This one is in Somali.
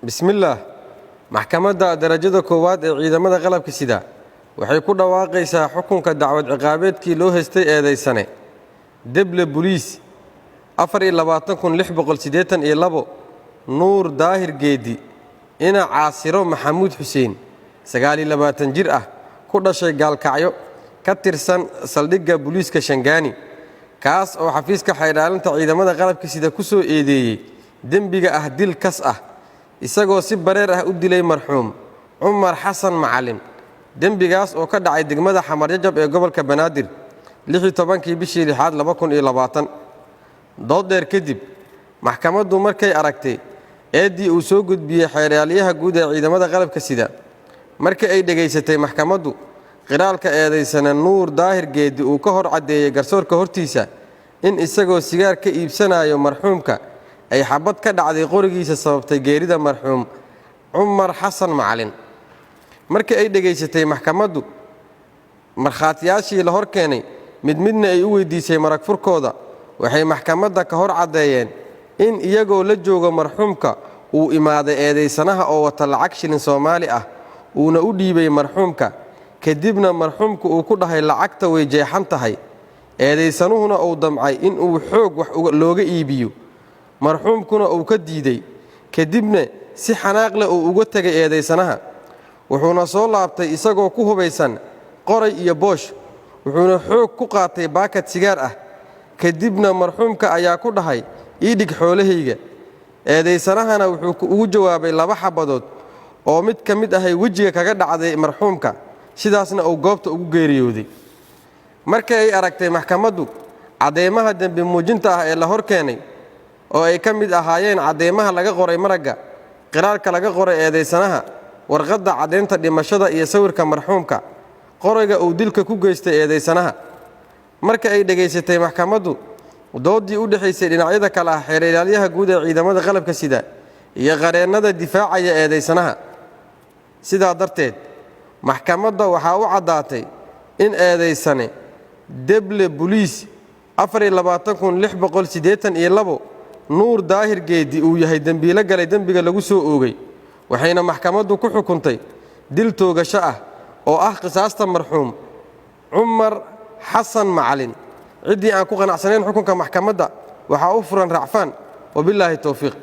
بسم الله محكمة درجة كواد ciidamada qalabka sida waxay ku dhawaaqaysaa xukunka dacwad ciqaabeedkii loo haystay eedeysane deble booliis 24,682 nuur daahir geedi ina caasiro maxamuud xuseen 29 jir ah ku dhashay gaalkacyo ka tirsan saldhigga booliiska Shangaani kaas oo xafiiska xeydaalinta ciidamada qalabka sida ku soo eedeeyay dembiga ah dil kas ah isagoo si bareer ah u dilay marxuum Umar Xasan Macalin dembigaas oo ka dhacay degmada Xamarjajab ee gobolka Banaadir 16 bishii 2020 dood dheer kadib maxkamaddu markay aragtay eedii uu soo gudbiyay xeeryaaliyaha guud ee ciidamada qalabka sida markii ay dhageysatay maxkamaddu qiraalka eedeysana nuur daahir geedi uu ka hor cadeeyay garsoorka hortiisa in isagoo sigaar ka iibsanayo marxuumka ay xabad ka dhacday qorigiisa sababtay geerida marxuum Umar Xasan Macalin markii ay dhageysatay maxkamaddu marxaatiyaashii la hor keenay midna ay u weydiisay marag furkooda waxay maxkamadda ka hor cadeeyeen in iyagoo la joogo marxuumka uu imaaday eedeysanaha oo wata lacag shilin Soomaali ah uuna u dhiibay marxuumka kadibna marxuumku uu ku dhahay lacagta way jeexan tahay eedeysanuhuna uu damcay in uu xoog wax looga iibiyo marxuumkuna uu ka diiday kadibna si xanaaq leh uu uga tagay eedeysanaha wuxuuna soo laabtay isagoo ku hubaysan qoray iyo boosh wuxuuna xoog ku qaatay baakad sigaar ah kadibna marxuumka ayaa ku dhahay ii dhig xoolahayga eedeysanahana wuxuu ugu jawaabay 2 xabadood oo mid ka mid ah wajiga kaga dhacday marxuumka sidaasna uu goobta ugu geeriyooday markii ay aragtay maxkamaddu cadeemaha dambi muujinta ah ee la hor keenay oo ay ka mid ahaayeen cadeemaha laga qoray maragga qiraalka laga qoray eedeysanaha warqadda cadeynta dhimashada iyo sawirka marxuumka qoriga uu dilka ku geystay eedeysanaha markii ay dhageysatay maxkamaddu doodii u dhaxaysay dhinacyada kala ah xeeryaaliyaha guud ee ciidamada qalabka sida iyo qareennada difaacaya eedeysanaha sidaa darteed maxkamadda waxaa u cadaatay in eedeysane deble booliis 24,682 nuur daahir geedi uu yahay dambiile galay dambiga lagu soo oogay waxayna maxkamaddu ku xukuntay dil toogasho ah oo ah qisaasta marxuum Umar Xasan Macalin cidii aan ku qanacsanayn xukunka maxkamadda waxa uu furan racfaan wabillahi tawfiiq